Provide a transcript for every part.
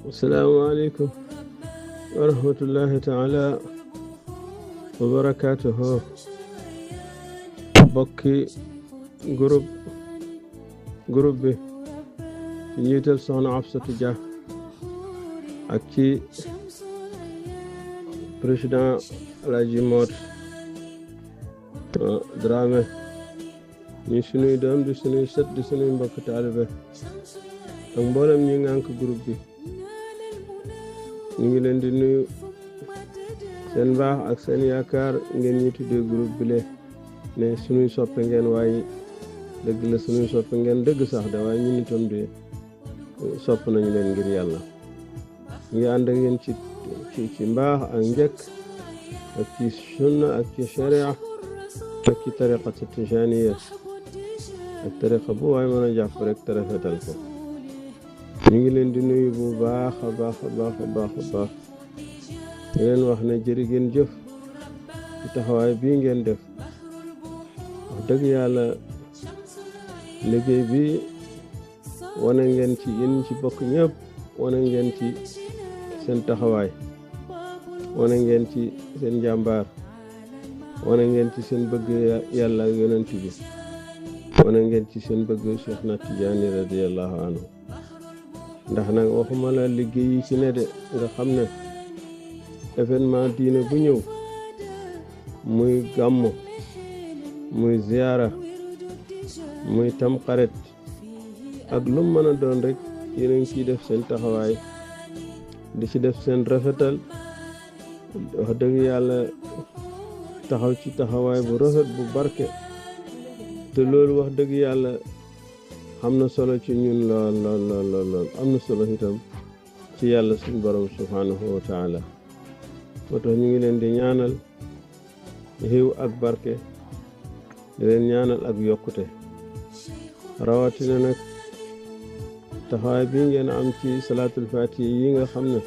asalaamaaleykum wa rahmatullahi taala wa barakaatuhu bokki groupe bi ci njiital soxna Afsatu Dia ak ci président Alaaji Moot Dramé ñu sunuy doom di sunuy sët di sunuy mbokk taalibe ak mboolem ñi ngànk groupe bi ñu ngi leen di nuyu seen mbaax ak seen yaakaar ngeen ñu tuddee groupe bi le ne sunuy soppe ngeen waaye dëgg la sunuy soppe ngeen dëgg sax de waaye ñun itam de sopp nañu leen ngir yàlla ñu ngi ànd ak yéen ci mbaax ak njëkk ak ci sunna ak ci sharia ak ci tariqa tijaniya ak tariqa bu waaye mën a jàpp rek te rafetal ko ñu ngi leen di nuyu bu baax a baax di leen wax ne jërë ngeen jëf ci taxawaay bii ngeen def wax dëgg yàlla liggéey bi wane ngeen ci yéen ci bokk ñëpp wane ngeen ci seen taxawaay wane ngeen ci seen jàmbaar wane ngeen ci seen bëgg yàlla ak yonent bi wane ngeen ci seen bëgg Cheikh na Tijaani radiyallahu anhu ndax nag waxuma la liggéey yi ci ne de nga xam ne événement diine bu ñëw muy gàmmu muy ziyaara muy tamxarit ak lu mën a doon rek yéen a ngi ciy def seen taxawaay di ci def seen rafetal wax dëgg yàlla taxaw ci taxawaay bu rafet bu barke te loolu wax dëgg yàlla am na solo ci ñun lool am na solo itam ci yàlla suñu borom subhanahu wa taala moo tax ñu ngi leen di ñaanal xiiw ak barke di leen ñaanal ak yokkute rawatina nag taxawaay bi ngeen am ci salaatul fatiha yi nga xam ne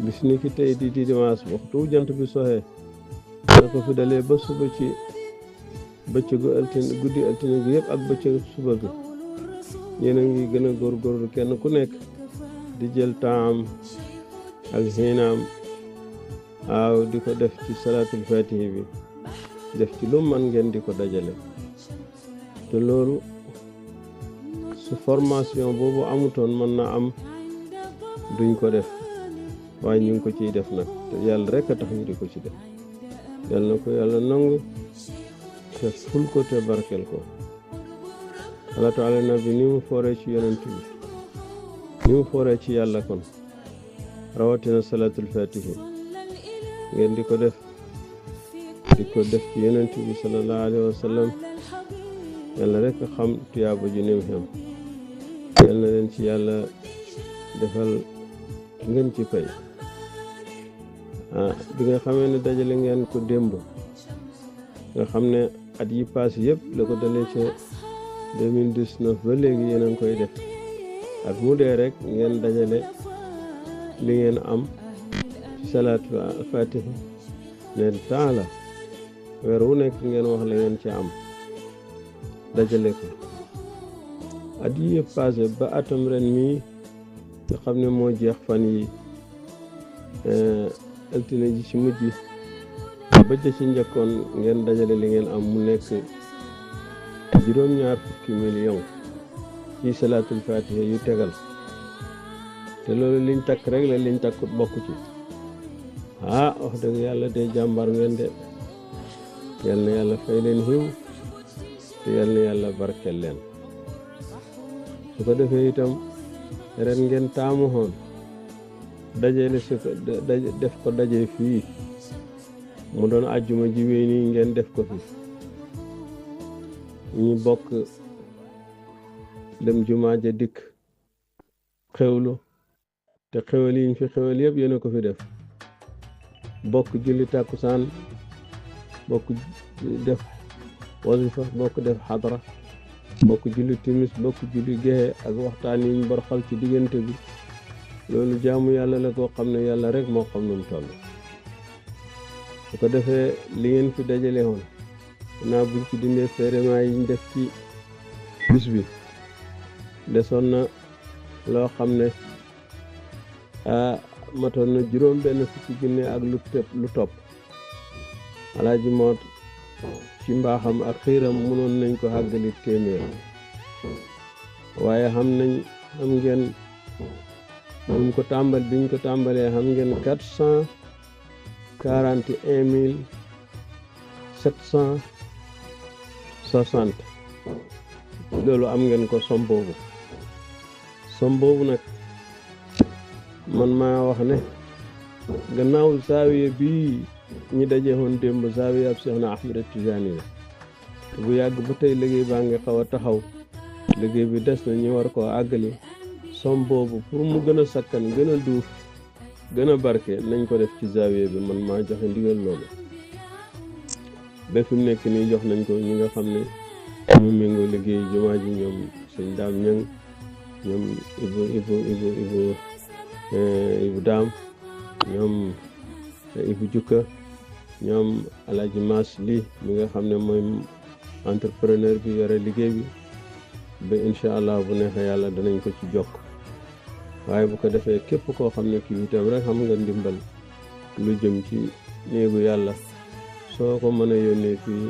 bis ni ki tey di dimanche waxtu jant bi soxee da ko fi dalee ba suba ci bëccëgu altine guddi altine bi yëpp ak bëccëgu suba bi yéen a ngi gën a góorgóorlu kenn ku nekk di jël taam ak xiinaam waaw di ko def ci salaatul fatihi bi def ci lu man ngeen di ko dajale te loolu su formation boobu amutoon mën na am duñ ko def waaye ñu ngi ko ciy def nag te yàlla rek a tax ñu di ko ci def yàlla na ko yàlla nangu te ful ko te barkel ko salaatu ala nabi ni mu fooree ci yonent bi ni mu fooree ci yàlla kon rawatina salaatul fatihi ngeen di ko def ci yonent bi sallallahu alayhi wa sallam yàlla rek a xam tuyaaba ji nim xem yal na leen ci yàlla defal ngeen ci fay bi nga xamee ne dajale ngeen ko démb nga xam ne at yi paas yëpp la ko dalee ca 2019 ba léegi yéen a ngi koy def at mu dee rek ngeen dajale li ngeen am ci salaatu fatiha ne temps la weer wu nekk ngeen wax la ngeen ci am dajale ko at yi yëpp passé ba atam ren mii nga xam ne moo jeex fan yi altine ji ci mujj ba ca ci njëkkoon ngeen dajale li ngeen am mu nekk juróom-ñaar fukki million ci salaatul fatiha yu tegal te loolu liñ takk rek la liñ takkut bokk ci wax dëgg yàlla de jàmbar ngeen de yal na yàlla fay leen xiw te yal na yàlla barkel leen su ko defee itam ren ngeen taamu xoon dajale su ko def ko daje fii mu doon àjjuma ji wéy nii ngeen def ko fi ñu bokk dem jumaa ja dikk xewlu te xewal yiñ fi xewal yëpp yéen a ko fi def bokk julli tàkkusaan bokk def wasifa bokk def xadra bokk julli timis bokk julli gexe ak waxtaan yiñ barxal ci diggante bi loolu jaamu yàlla la koo xam ne yàlla rek moo xam nu mu toll su ko defee li ngeen fi dajale woon naa buñ ci dindee férément yiñ def ci bis bi desoon na loo xam ne matoon na juróom benn fukki junne ak lu topp alaaji moot ci mbaaxam ak xiiram mënoon nañ ko àggali téeméer waaye xam ngeen biñ ko tàmbalee xam ngeen 441 760 loolu am ngeen ko som boobu nag man maa wax ne gannaaw zaawiya bii ñi daje woon démb zaawiya ab Seexna Ahmad Tijaani la bu yàgg ba tey liggéey baa ngi xaw a taxaw liggéey bi des na ñu war koo àggali som boobu pour mu gën a sakkan gën a duuf gën a barke nañ ko def ci zaawiya bi man maa joxe ndigal loolu ba fi mu nekk nii jox nañ ko ñi nga xam ne ñu méngoo liggéey jumaa ji ñoom sëñ daam ñang ñoom ibu daam ñoom ibu jukka ñoom alaaji maas li mi nga xam ne mooy entrepreneur bi yore liggéey bi ba incha allah bu neexee yàlla danañ ko ci jokk waaye bu ko defee képp koo xam ne kii itam rek xam nga ndimbal lu jëm ci néegu yàlla soo ko mën a yónnee fii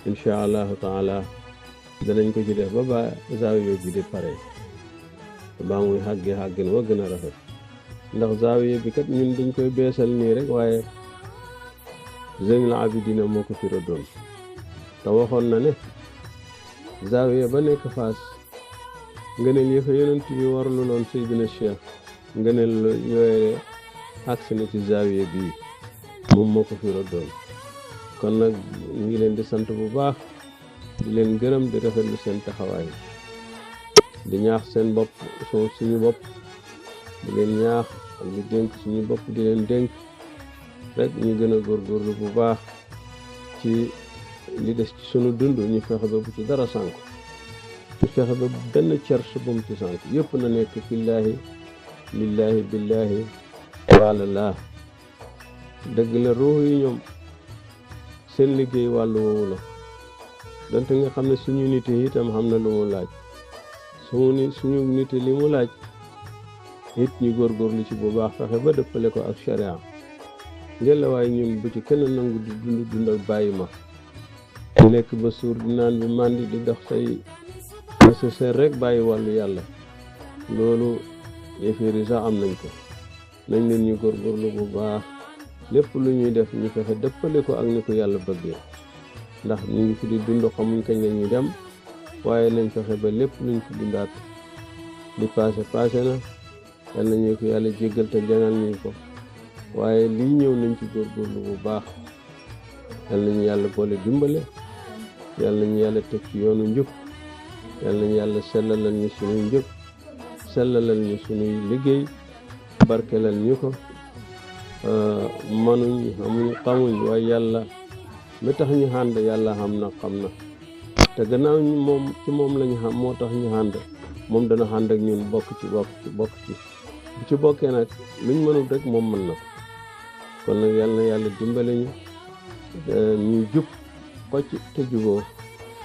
incha allahu taala danañ ko ci def ba zaawiya bi di pare baa muy xàggin wa gën a rafet ndax zaawiya bi kat ñun dañ koy beesal nii rek waaye Zeynul Abidina moo ko fi rëddoon te waxoon na ne zaawiya ba nekk Faas ngëneel yi fa yonent bi warlu loon Seydina Cheikh ngëneel yooye agsi na ci zaawiya bii moom moo ko fi rëddoon kon nag ñu ngi leen di sant bu baax di leen gërëm di rafetlu seen taxawaay di ñaax seen bopp suñu bopp di leen ñaax ak di dénk suñu bopp di leen dénk rek ñu gën a góorgóorlu bu baax ci li des ci sunu dund ñu fexe ba bu ci dara sànk ñu fexe ba benn cer su bum ci sànk yëpp na nekk fillaahi lillaahi billaahi waalallah dëgg la ruux yi ñoom seen liggéey wàllu woowu la donte nga xam ne suñu nit yi itam xam na lu mu laaj suñu nit li mu laaj it ñu góorgóorlu ci bu baax fexe ba dëppale ko ak sharia ngeen la waaye ñun bu ci kenn nangu di dund ak bàyyi ma di lekk ba suur di naan bi màndi di dox say nécessaire rek bàyyi wàllu yàlla loolu yëfër yi sax am nañ ko nañ leen ñu góorgóorlu bu baax lépp lu ñuy def ñu fexe dëppale ko ak ni ko yàlla bëggee ndax ñu ngi fi di dund xamuñ kañ la ñuy dem waaye nañ fexe ba lépp luñ fi dundaat li passé na yal nañu ko yàlla jéggal te jangal ñu ko waaye lii ñëw nañ ci góorgóorlu bu baax yal nañu yàlla boole dimbale yal nañu yàlla teg ci yoonu njub yal nañu yàlla sellalal ñu suñuy njub sellalal ñu suñuy liggéey barkelal ñu ko manuñ xamuñ waaye yàlla mi tax ñu ànd yàlla xam na te gannaaw moom ci moom lañu xam moo tax ñu ànd moom dana ànd ak ñun bokk ci bu ci bokkee nag luñ mënul rek moom mën na ko kon nag yal na yàlla dimbale ñu jub xocc te juboo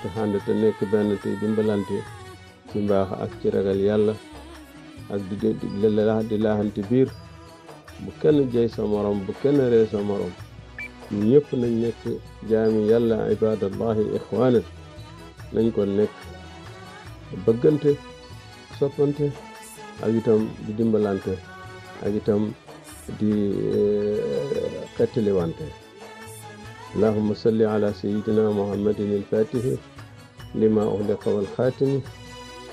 te ànd te nekk benn te dimbalante ci mbaax ak ci ragal yàlla ak di laaxante biir bu kenn jey sa morom bu kenn ree sa morom ñu ñëpp nañ nekk jaami yàlla ibadallahi ixwaana nañ ko nekk bëggante soppante ak itam di dimbalante ak itam di xettaliwante allahumma salli ala sayyidina muhammadin al-fatihi lima ughliqa wal khatimi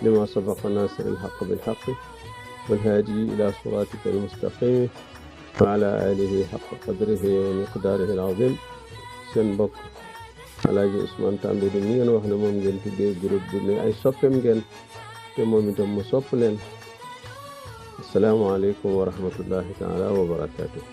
lima sabaqa nasir al-haqq bil haqq wal hadi ila siratika al-mustaqim wa ala alihi haqqa qadrihi wa miqdarihi al-azim seen mbokk Alaaji Ousmane Tambédou mi ngeen wax ne moom ngeen tuddee groupe bi ne ay soppeem ngeen te moom itam mu sopp leen assalaamu aleykum wa rahmatullahi taala wa barakaatuh